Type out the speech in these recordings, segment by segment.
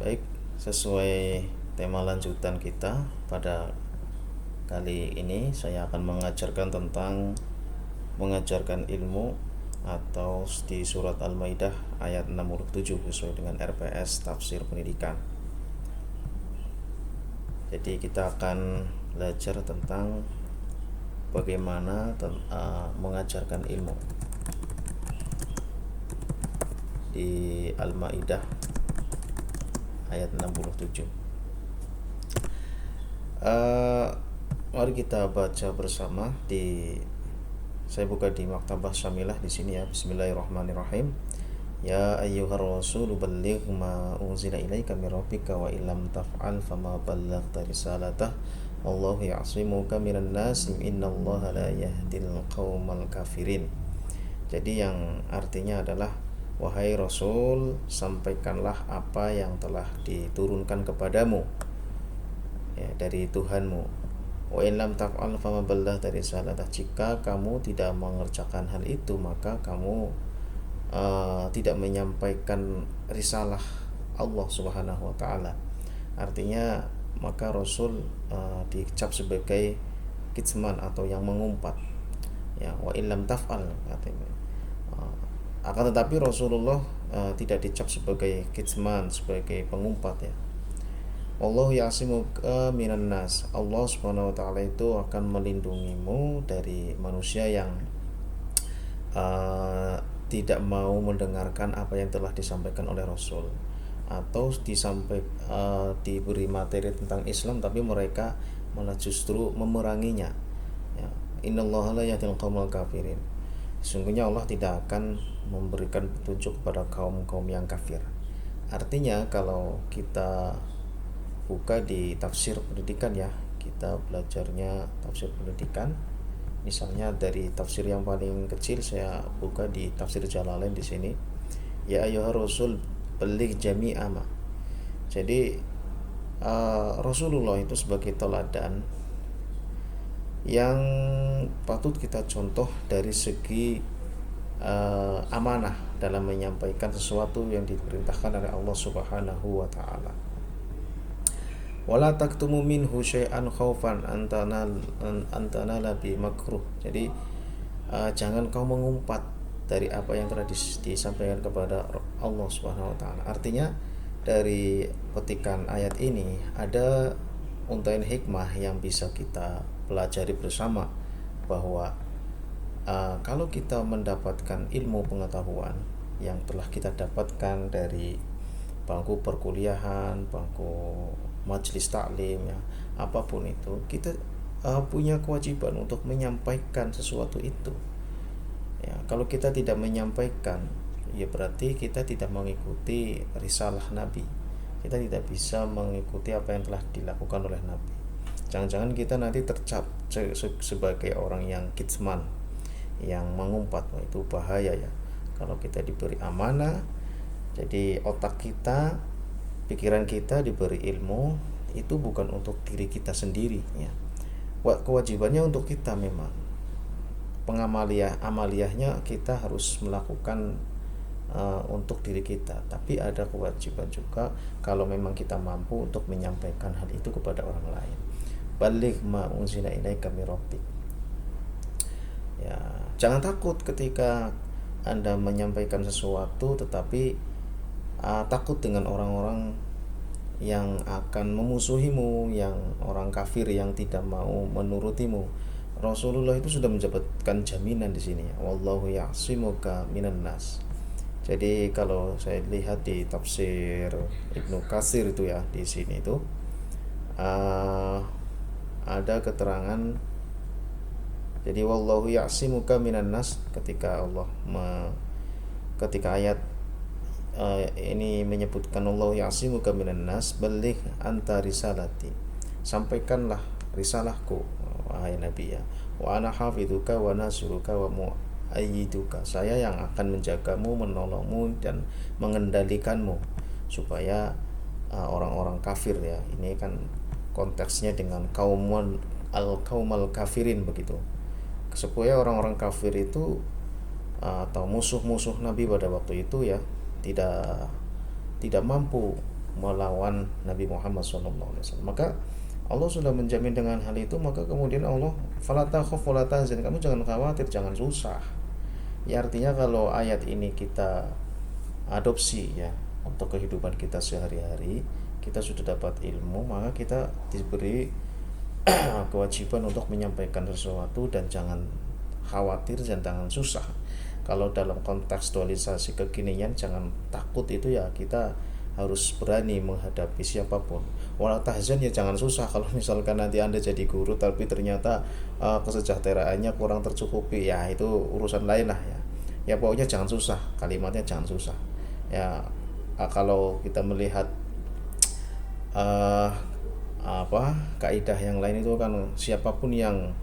Baik, sesuai tema lanjutan kita pada kali ini saya akan mengajarkan ilmu atau di surat Al-Maidah ayat 67 sesuai dengan RPS Tafsir Pendidikan. Jadi kita akan belajar tentang bagaimana mengajarkan ilmu di Al-Maidah ayat 67. Mari kita baca bersama saya buka di Maktabah Syamilah di sini ya. Bismillahirrahmanirrahim. Ya ayyuhar rasul balligh ma unzila ilaika min rabbika wa illam taf'al fama ballaghta risalatah. Wallahu ya'simuka minan nas innallaha la yahdil qaumal kafirin. Jadi yang artinya adalah, wahai Rasul, sampaikanlah apa yang telah diturunkan kepadamu ya, dari Tuhanmu. Wa in lam taf'al fama ballaghta risalatah. Jika kamu tidak mengerjakan hal itu, maka kamu tidak menyampaikan risalah Allah Subhanahu wa taala. Artinya maka Rasul dicap sebagai kitman atau yang mengumpat. Ya, wa in lam taf'al katanya. Akan tetapi Rasulullah tidak dicap sebagai kitman, sebagai pengumpat ya. Wallahu ya'simuka minan nas. Allah Subhanahu wa taala itu akan melindungimu dari manusia yang tidak mau mendengarkan apa yang telah disampaikan oleh Rasul, atau diberi materi tentang Islam tapi mereka malah justru memeranginya ya. Innallaha la yahdil qaumal kafirin. Sesungguhnya Allah tidak akan memberikan petunjuk kepada kaum-kaum yang kafir. Artinya kalau kita buka di tafsir pendidikan ya, kita belajarnya tafsir pendidikan. Misalnya dari tafsir yang paling kecil saya buka di tafsir Jalalain di sini. Ya ayyuhar rasul balligh jami'a ma. Jadi Rasulullah itu sebagai teladan yang patut kita contoh dari segi amanah dalam menyampaikan sesuatu yang diperintahkan oleh Allah Subhanahu wa taala. Wala taktumu minhu syai'an khaufan antanala bi makruh. Jadi jangan kau mengumpat dari apa yang telah disampaikan kepada Allah Subhanahu wa taala. Artinya dari petikan ayat ini ada untaian hikmah yang bisa kita pelajari bersama, bahwa kalau kita mendapatkan ilmu pengetahuan yang telah kita dapatkan dari bangku perkuliahan, bangku majelis taklim ya, apapun itu, kita punya kewajiban untuk menyampaikan sesuatu itu ya. Kalau kita tidak menyampaikan, ya berarti kita tidak mengikuti risalah Nabi. Kita tidak bisa mengikuti apa yang telah dilakukan oleh Nabi. Jangan-jangan kita nanti tercap sebagai orang yang kitman, yang mengumpat. Wah, itu bahaya ya. Kalau kita diberi amanah, jadi otak kita, pikiran kita diberi ilmu, itu bukan untuk diri kita sendiri ya. Kewajibannya untuk kita memang. Amaliyahnya kita harus melakukan untuk diri kita, tapi ada kewajiban juga kalau memang kita mampu untuk menyampaikan hal itu kepada orang lain. Balligh ma unzila ilaika mir rabbik. Ya, jangan takut ketika Anda menyampaikan sesuatu tetapi takut dengan orang-orang yang akan memusuhimu, yang orang kafir yang tidak mau menurutimu. Rasulullah itu sudah mendapatkan jaminan di sini. Wallahu ya'simuka minan nas. Jadi kalau saya lihat di tafsir Ibnu Katsir itu ya, di sini itu ada keterangan. Jadi wallahu ya'simuka minan nas, ketika ketika ayat ini menyebutkan Allah ya'simuka minan nas balligh anta risalati. Sampaikanlah risalahku wahai Nabi ya. Wa ana hafidzuka wa nasiruka wa mu'ayyiduka. Saya yang akan menjagamu, menolongmu dan mengendalikanmu supaya orang-orang kafir ya. Ini kan konteksnya dengan kaumal kafirin begitu. Supaya orang-orang kafir itu atau musuh-musuh Nabi pada waktu itu ya tidak mampu melawan Nabi Muhammad SAW. Maka Allah sudah menjamin dengan hal itu, maka kemudian Allah fala takhaf wala tahzan, kamu jangan khawatir, jangan susah. Ya artinya kalau ayat ini kita adopsi ya untuk kehidupan kita sehari-hari, kita sudah dapat ilmu, maka kita diberi kewajiban untuk menyampaikan sesuatu dan jangan khawatir dan jangan susah. Kalau dalam kontekstualisasi kekinian, jangan takut itu ya kita harus berani menghadapi siapapun. Wala tahzan ya jangan susah. Kalau misalkan nanti Anda jadi guru tapi ternyata kesejahteraannya kurang tercukupi, ya itu urusan lain lah ya. Ya pokoknya jangan susah, kalimatnya jangan susah. Ya kalau kita melihat uh, kaidah yang lain itu kan siapapun yang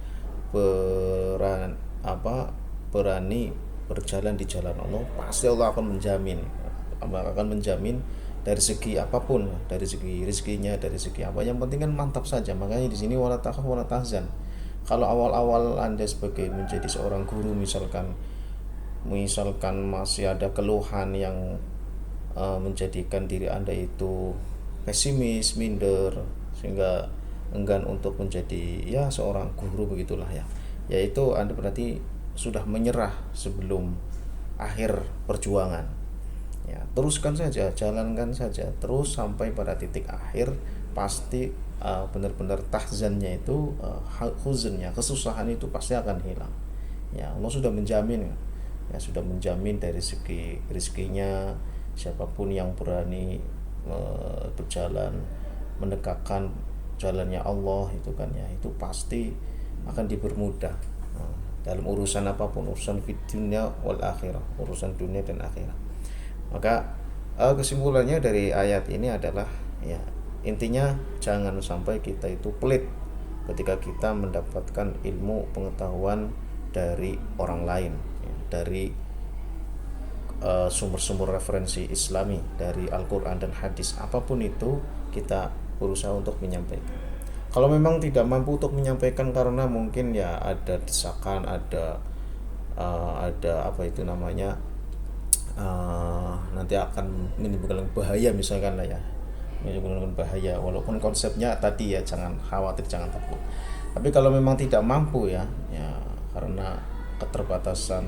berani berjalan di jalan Allah, pasti Allah akan menjamin dari segi apapun, dari segi rezekinya, dari segi apa, yang penting kan mantap saja. Makanya di sini wala takhaf wala tahzan. Kalau awal-awal Anda sebagai menjadi seorang guru misalkan masih ada keluhan yang menjadikan diri Anda itu pesimis, minder, sehingga enggan untuk menjadi ya seorang guru begitulah ya. Yaitu Anda berarti sudah menyerah sebelum akhir perjuangan. Ya, teruskan saja, jalankan saja terus sampai pada titik akhir, pasti benar-benar tahzannya itu huzunnya, kesusahan itu pasti akan hilang. Ya, Allah sudah menjamin, ya sudah menjamin dari segi rezekinya. Siapapun yang berani berjalan mendekatkan jalannya Allah itu kan ya, itu pasti akan dipermudah dalam urusan apapun, urusan dunia wal akhirah, urusan dunia dan akhirat. Maka kesimpulannya dari ayat ini adalah ya intinya jangan sampai kita itu pelit ketika kita mendapatkan ilmu pengetahuan dari orang lain ya, dari sumber-sumber referensi Islami, dari Al-Quran dan hadis, apapun itu kita berusaha untuk menyampaikan. Kalau memang tidak mampu untuk menyampaikan karena mungkin ya ada desakan, ada apa itu namanya, nanti akan menimbulkan bahaya misalkan lah ya, menimbulkan bahaya, walaupun konsepnya tadi ya jangan khawatir, jangan takut. Tapi kalau memang tidak mampu ya karena keterbatasan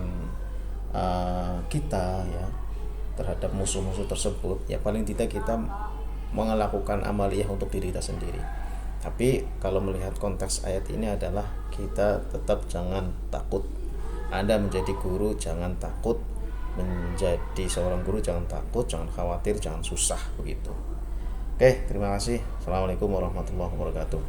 kita ya terhadap musuh-musuh tersebut, ya paling tidak kita melakukan amaliyah untuk diri kita sendiri. Tapi kalau melihat konteks ayat ini adalah kita tetap jangan takut. Anda menjadi guru jangan takut, menjadi seorang guru jangan takut, jangan khawatir, jangan susah begitu. Oke, terima kasih. Assalamualaikum warahmatullahi wabarakatuh.